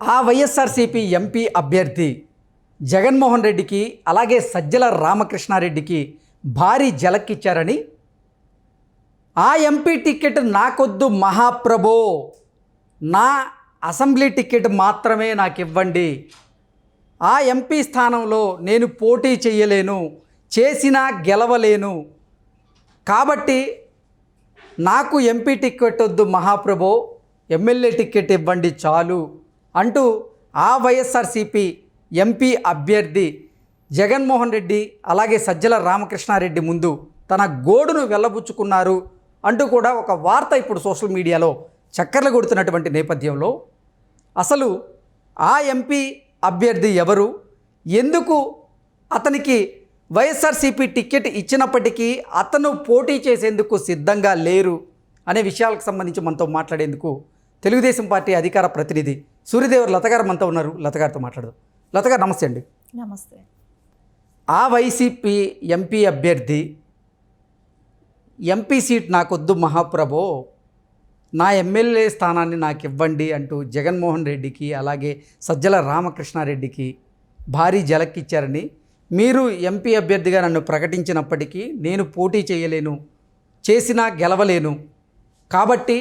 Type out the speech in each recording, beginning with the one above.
ఆ వైఎస్ఆర్సీపీ ఎంపీ అభ్యర్థి జగన్మోహన్ రెడ్డికి అలాగే సజ్జల రామకృష్ణారెడ్డికి భారీ జలక్కిచ్చారని, ఆ ఎంపీ టికెట్ నాకొద్దు మహాప్రభో, నా అసెంబ్లీ టికెట్ మాత్రమే నాకు ఇవ్వండి, ఆ ఎంపీ స్థానంలో నేను పోటీ చేయలేను, చేసినా గెలవలేను, కాబట్టి నాకు ఎంపీ టికెట్ వద్దు మహాప్రభో, ఎమ్మెల్యే టికెట్ ఇవ్వండి చాలు అంటూ ఆ వైఎస్ఆర్సీపీ ఎంపీ అభ్యర్థి జగన్మోహన్ రెడ్డి అలాగే సజ్జల రామకృష్ణారెడ్డి ముందు తన గోడును వెళ్ళబుచ్చుకున్నారు అంటూ కూడా ఒక వార్త ఇప్పుడు సోషల్ మీడియాలో చక్కర్లు కొడుతున్నటువంటి నేపథ్యంలో అసలు ఆ ఎంపీ అభ్యర్థి ఎవరు, ఎందుకు అతనికి వైఎస్ఆర్సీపీ టికెట్ ఇచ్చినప్పటికీ అతను పోటీ చేసేందుకు సిద్ధంగా లేరు అనే విషయాలకు సంబంధించి మనతో మాట్లాడేందుకు తెలుగుదేశం పార్టీ అధికార ప్రతినిధి సూర్యదేవర్ లత గారు మనతో ఉన్నారు. లత గారితో మాట్లాడదాం. లత గారు నమస్తే అండి. నమస్తే. ఆ వైసీపీ ఎంపీ అభ్యర్థి ఎంపీ సీట్ నాకొద్దు మహాప్రభో, నా ఎమ్మెల్యే స్థానాన్ని నాకు ఇవ్వండి అంటూ జగన్మోహన్ రెడ్డికి అలాగే సజ్జల రామకృష్ణారెడ్డికి భారీ జలక్కిచ్చారని, మీరు ఎంపీ అభ్యర్థిగా నన్ను ప్రకటించినప్పటికీ నేను పోటీ చేయలేను, చేసినా గెలవలేను, కాబట్టి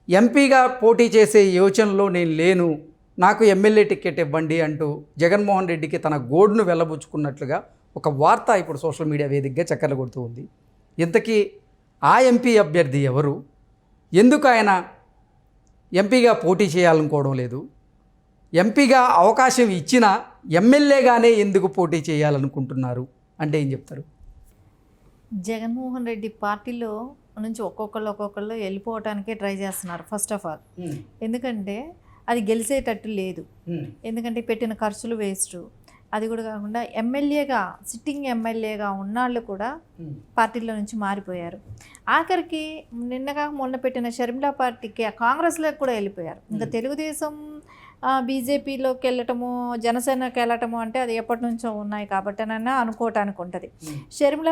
ఎంపీగా పోటీ చేసే యోచనలో నేను లేను, నాకు ఎమ్మెల్యే టికెట్ ఇవ్వండి అంటూ జగన్మోహన్ రెడ్డికి తన గోడును వెళ్ళబుచ్చుకున్నట్లుగా ఒక వార్త ఇప్పుడు సోషల్ మీడియా వేదికగా చక్కర్లు కొడుతూ ఉంది. ఇంతకీ ఆ ఎంపీ అభ్యర్థి ఎవరు, ఎందుకు ఆయన ఎంపీగా పోటీ చేయాలనుకోవడం లేదు, ఎంపీగా అవకాశం ఇచ్చినా ఎమ్మెల్యేగానే ఎందుకు పోటీ చేయాలనుకుంటున్నారు అంటే ఏం చెప్తారు? జగన్మోహన్ రెడ్డి పార్టీలో నుంచి ఒక్కొక్కళ్ళు వెళ్ళిపోవటానికే ట్రై చేస్తున్నారు ఫస్ట్ ఆఫ్ ఆల్. ఎందుకంటే అది గెలిచేటట్టు లేదు, ఎందుకంటే పెట్టిన ఖర్చులు వేస్ట్. అది కూడా కాకుండా ఎమ్మెల్యేగా సిట్టింగ్ ఎమ్మెల్యేగా ఉన్నాళ్ళు కూడా పార్టీలో నుంచి మారిపోయారు. ఆఖరికి నిన్నగా మొన్న పెట్టిన షర్మిలా పార్టీకి కాంగ్రెస్లోకి కూడా వెళ్ళిపోయారు. ఇంకా తెలుగుదేశం బీజేపీలోకి వెళ్ళటము, జనసేనకి వెళ్ళటము అంటే అది ఎప్పటి నుంచో ఉన్నాయి కాబట్టినైనా అనుకోవటానికి ఉంటుంది. షర్మిల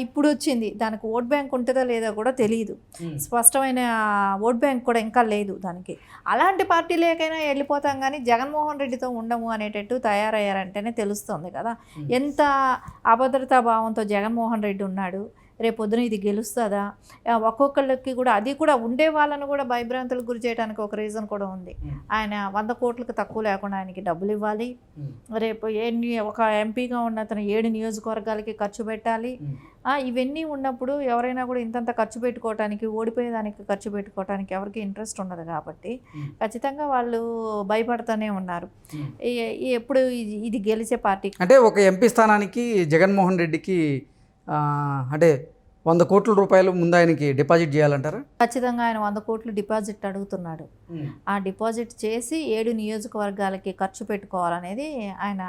ఇప్పుడు వచ్చింది, దానికి ఓట్ బ్యాంక్ ఉంటుందో లేదో కూడా తెలియదు, స్పష్టమైన ఓట్ బ్యాంక్ కూడా ఇంకా లేదు దానికి. అలాంటి పార్టీలేకైనా వెళ్ళిపోతాం కానీ జగన్మోహన్ రెడ్డితో ఉండము అనేటట్టు తయారయ్యారంటేనే తెలుస్తుంది కదా ఎంత అభద్రతా భావంతో జగన్మోహన్ రెడ్డి ఉన్నాడు. రేపొద్దున ఇది గెలుస్తుందా, ఒక్కొక్కళ్ళకి కూడా అది కూడా ఉండే వాళ్ళను కూడా భయభ్రాంతులకు గురి చేయడానికి ఒక రీజన్ కూడా ఉంది. ఆయన 100 కోట్లకు తక్కువ లేకుండా ఆయనకి డబ్బులు ఇవ్వాలి, రేపు ఒక ఎంపీగా ఉన్న అతను 7 నియోజకవర్గాలకి ఖర్చు పెట్టాలి. ఇవన్నీ ఉన్నప్పుడు ఎవరైనా కూడా ఇంతంత ఖర్చు పెట్టుకోవటానికి, ఓడిపోయేదానికి ఖర్చు పెట్టుకోవటానికి ఎవరికి ఇంట్రెస్ట్ ఉండదు కాబట్టి ఖచ్చితంగా వాళ్ళు భయపడుతూనే ఉన్నారు. ఎప్పుడు ఇది గెలిచే పార్టీ అంటే ఒక ఎంపీ స్థానానికి జగన్మోహన్ రెడ్డికి అంటే 100 కోట్ల రూపాయలు ముందు ఆయనకి డిపాజిట్ చేయాలంటారా? ఖచ్చితంగా ఆయన 100 కోట్లు డిపాజిట్ అడుగుతున్నాడు. ఆ డిపాజిట్ చేసి 7 నియోజకవర్గాలకి ఖర్చు పెట్టుకోవాలనేది ఆయన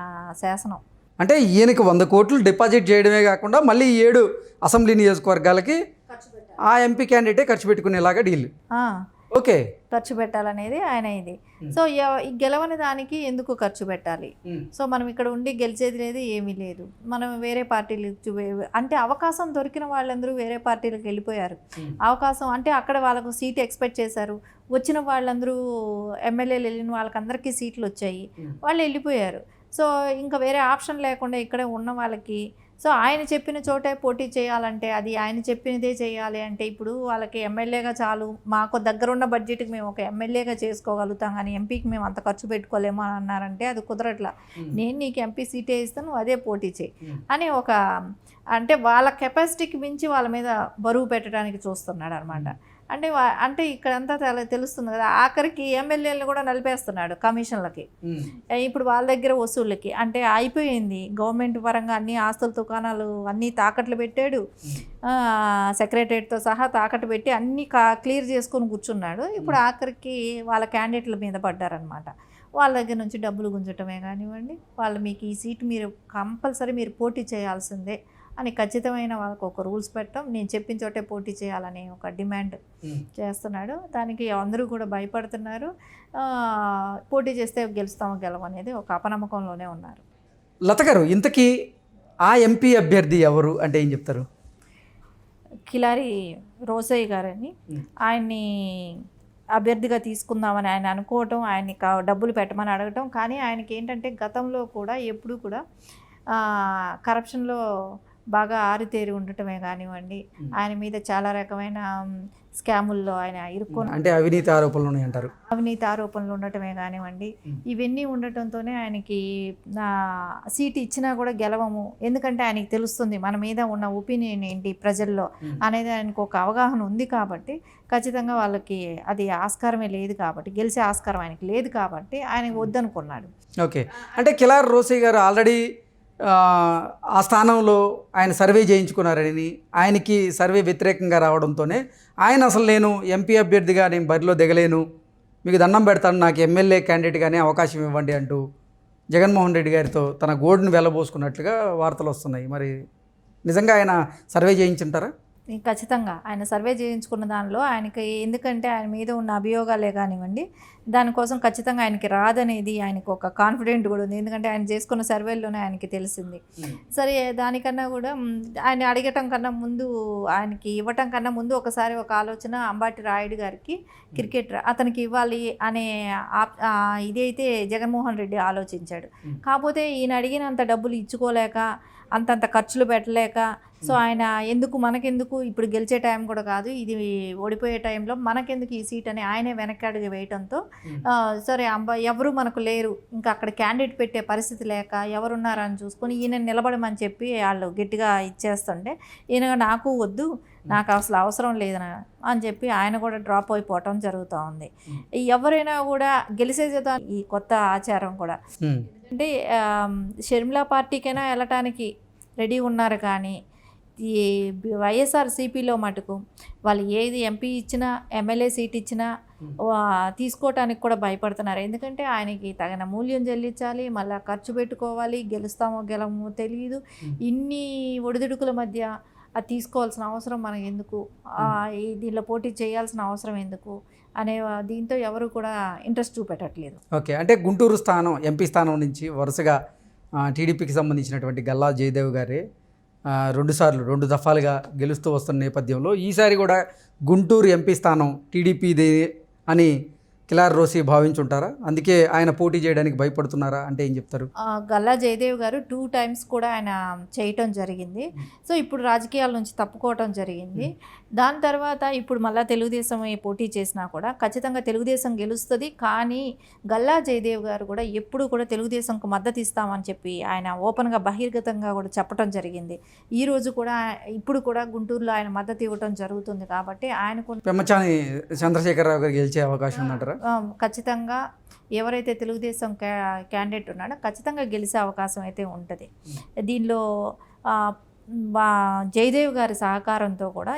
శాసనం. అంటే ఈయనకి 100 కోట్లు డిపాజిట్ చేయడమే కాకుండా మళ్ళీ 7 అసెంబ్లీ నియోజకవర్గాలకి ఆ ఎంపీ క్యాండిడేటే ఖర్చు పెట్టుకునేలాగా డీల్. ఓకే, ఖర్చు పెట్టాలనేది ఆయన ఇది. సో గెలవని దానికి ఎందుకు ఖర్చు పెట్టాలి? సో మనం ఇక్కడ ఉండి గెలిచేది లేదు, ఏమీ లేదు. మనం వేరే పార్టీలు అంటే అవకాశం దొరికిన వాళ్ళందరూ వేరే పార్టీలకు వెళ్ళిపోయారు. అవకాశం అంటే అక్కడ వాళ్ళకు సీట్ ఎక్స్పెక్ట్ చేశారు, వచ్చిన వాళ్ళందరూ ఎమ్మెల్యేలు వెళ్ళిన వాళ్ళకందరికీ సీట్లు వచ్చాయి, వాళ్ళు వెళ్ళిపోయారు. సో ఇంకా వేరే ఆప్షన్ లేకుండా ఇక్కడే ఉన్న వాళ్ళకి, సో ఆయన చెప్పిన చోటే పోటీ చేయాలంటే అది ఆయన చెప్పినదే చేయాలి అంటే ఇప్పుడు వాళ్ళకి ఎమ్మెల్యేగా చాలు, మాకు దగ్గరున్న బడ్జెట్కి మేము ఒక ఎమ్మెల్యేగా చేసుకోగలుగుతాం కానీ ఎంపీకి మేము అంత ఖర్చు పెట్టుకోలేము అని అన్నారంటే అది కుదరట్లా. నేను నీకు ఎంపీ సీటే ఇస్తాను, అదే పోటీ చేయి అని ఒక అంటే వాళ్ళ కెపాసిటీకి మించి వాళ్ళ మీద బరువు పెట్టడానికి చూస్తున్నాడు అనమాట. అంటే ఇక్కడంతా తెలుస్తుంది కదా, ఆఖరికి ఎమ్మెల్యేలను కూడా నలిపేస్తున్నాడు కమిషన్లకి, ఇప్పుడు వాళ్ళ దగ్గర వసూళ్ళకి. అంటే అయిపోయింది గవర్నమెంట్ పరంగా అన్ని ఆస్తుల దుకాణాలు అన్నీ తాకట్లు పెట్టాడు, సెక్రటరేట్తో సహా తాకట్టు పెట్టి అన్నీ క్లియర్ చేసుకొని కూర్చున్నాడు. ఇప్పుడు ఆఖరికి వాళ్ళ క్యాండిడేట్ల మీద పడ్డారనమాట. వాళ్ళ దగ్గర నుంచి డబ్బులు గుంజటమే కానివ్వండి, వాళ్ళు మీకు ఈ సీటు మీరు కంపల్సరీ మీరు పోటీ చేయాల్సిందే అని ఖచ్చితమైన వాళ్ళకు ఒక రూల్స్ పెట్టడం, నేను చెప్పిన చోటే పోటీ చేయాలని ఒక డిమాండ్ చేస్తున్నాడు. దానికి అందరూ కూడా భయపడుతున్నారు. పోటీ చేస్తే గెలుస్తామో గెలవనేది ఒక అపనమ్మకంలోనే ఉన్నారు. లత గారు, ఇంతకీ ఆ ఎంపీ అభ్యర్థి ఎవరు అంటే ఏం చెప్తారు? కిలారి రోసయ్య గారని, ఆయన్ని అభ్యర్థిగా తీసుకుందామని ఆయన అనుకోవటం, ఆయన్ని డబ్బులు పెట్టమని అడగటం. కానీ ఆయనకి ఏంటంటే గతంలో కూడా ఎప్పుడు కూడా కరప్షన్లో బాగా ఆరితేరి ఉండటమే కానివ్వండి, ఆయన మీద చాలా రకమైన స్కాముల్లో ఆయన ఇరుక్కొని, అంటే అవినీతి ఆరోపణలు ఉన్నాయి అంటారు. అవినీతి ఆరోపణలు ఉండటమే కానివ్వండి, ఇవన్నీ ఉండటంతోనే ఆయనకి సీట్ ఇచ్చినా కూడా గెలవము. ఎందుకంటే ఆయనకి తెలుస్తుంది మన మీద ఉన్న ఒపీనియన్ ఏంటి ప్రజల్లో అనేది, ఆయనకు ఒక అవగాహన ఉంది కాబట్టి ఖచ్చితంగా వాళ్ళకి అది ఆస్కారమే లేదు కాబట్టి, గెలిచే ఆస్కారం ఆయనకి లేదు కాబట్టి ఆయన వద్దనుకున్నాడు. ఓకే, అంటే కిలార్ రోసీ గారు ఆల్రెడీ ఆ స్థానంలో ఆయన సర్వే చేయించుకున్నారని, ఆయనకి సర్వే వ్యతిరేకంగా రావడంతోనే ఆయన అసలు నేను ఎంపీ అభ్యర్థిగా నేను బరిలో దిగలేను, మీకు దండం పెడతాను, నాకు ఎమ్మెల్యే క్యాండిడేట్గానే అవకాశం ఇవ్వండి అంటూ జగన్మోహన్ రెడ్డి గారితో తన గోడును వెళ్ళబోసుకున్నట్లుగా వార్తలు వస్తున్నాయి. మరి నిజంగా ఆయన సర్వే చేయించుంటారా? ఖచ్చితంగా ఆయన సర్వే చేయించుకున్న దానిలో ఆయనకి, ఎందుకంటే ఆయన మీద ఉన్న అభియోగాలే కానివ్వండి, దానికోసం ఖచ్చితంగా ఆయనకి రాదనేది ఆయనకు ఒక కాన్ఫిడెంట్ కూడా ఉంది. ఎందుకంటే ఆయన చేసుకున్న సర్వేల్లోనే ఆయనకి తెలిసింది. సరే, దానికన్నా కూడా ఆయన అడగటం కన్నా ముందు, ఆయనకి ఇవ్వటం కన్నా ముందు ఒకసారి ఒక ఆలోచన అంబాటి రాయుడు గారికి, క్రికెటర్, అతనికి ఇవ్వాలి అనే ఇదైతే జగన్మోహన్ రెడ్డి ఆలోచించాడు. కాకపోతే ఈయన అడిగినంత డబ్బులు ఇచ్చుకోలేక, అంతంత ఖర్చులు పెట్టలేక, సో ఆయన మనకెందుకు ఇప్పుడు గెలిచే టైం కూడా కాదు, ఇది ఓడిపోయే టైంలో మనకెందుకు ఈ సీట్ అని ఆయనే వెనక్కి అడుగు వేయటంతో, సరే ఎవరు మనకు లేరు, ఇంకా అక్కడ క్యాండిడేట్ పెట్టే పరిస్థితి లేక ఎవరున్నారని చూసుకొని ఈయన నిలబడమని చెప్పి వాళ్ళు గట్టిగా ఇచ్చేస్తుంటే, ఈయన నాకు వద్దు, నాకు అసలు అవసరం లేదని అని చెప్పి ఆయన కూడా డ్రాప్ అయిపోవటం జరుగుతూ ఉంది. ఎవరైనా కూడా గెలిచేదా ఈ కొత్త ఆచారం కూడా, అంటే షర్మిలా పార్టీకైనా వెళ్ళటానికి రెడీ ఉన్నారు. కానీ ఈ వైఎస్ఆర్సీపీలో మటుకు వాళ్ళు ఏది ఎంపీ ఇచ్చినా, ఎమ్మెల్యే సీట్ ఇచ్చినా తీసుకోవటానికి కూడా భయపడుతున్నారు. ఎందుకంటే ఆయనకి తగిన మూల్యం చెల్లించాలి, మళ్ళీ ఖర్చు పెట్టుకోవాలి, గెలుస్తామో గెలవమో తెలియదు, ఇన్ని ఒడిదుడుకుల మధ్య అది తీసుకోవాల్సిన అవసరం మనకు ఎందుకు, దీనిలో పోటీ చేయాల్సిన అవసరం ఎందుకు అనే దీంతో ఎవరు కూడా ఇంట్రెస్ట్ చూపెట్టట్లేదు. ఓకే, అంటే గుంటూరు స్థానం, ఎంపీ స్థానం నుంచి వరుసగా టీడీపీకి సంబంధించినటువంటి గల్లా జయదేవ్ గారే 2 దఫాలుగా గెలుస్తూ వస్తున్న నేపథ్యంలో ఈసారి కూడా గుంటూరు ఎంపీ స్థానం టీడీపీదే అని కిలార్ రోసీ భావించుంటారా? అందుకే ఆయన పోటీ చేయడానికి భయపడుతున్నారా అంటే ఏం చెప్తారు? గల్లా జయదేవ్ గారు 2 times కూడా ఆయన చేయటం జరిగింది. సో ఇప్పుడు రాజకీయాల నుంచి తప్పుకోవటం జరిగింది. దాని తర్వాత ఇప్పుడు మళ్ళీ తెలుగుదేశం పోటీ చేసినా కూడా ఖచ్చితంగా తెలుగుదేశం గెలుస్తుంది. కానీ గల్లా జయదేవ్ గారు కూడా ఎప్పుడు కూడా తెలుగుదేశంకు మద్దతు ఇస్తామని చెప్పి ఆయన ఓపెన్గా బహిర్గతంగా కూడా చెప్పడం జరిగింది. ఈరోజు కూడా ఇప్పుడు కూడా గుంటూరులో ఆయన మద్దతు ఇవ్వటం జరుగుతుంది. కాబట్టి ఆయనకు పెమ్మచాని చంద్రశేఖరరావు గారు గెలిచే అవకాశం ఉందంటారా? ఖచ్చితంగా ఎవరైతే తెలుగుదేశం క్యాండిడేట్ ఉన్నాడో ఖచ్చితంగా గెలిచే అవకాశం అయితే ఉంటుంది. దీనిలో జయదేవ్ గారి సహకారంతో కూడా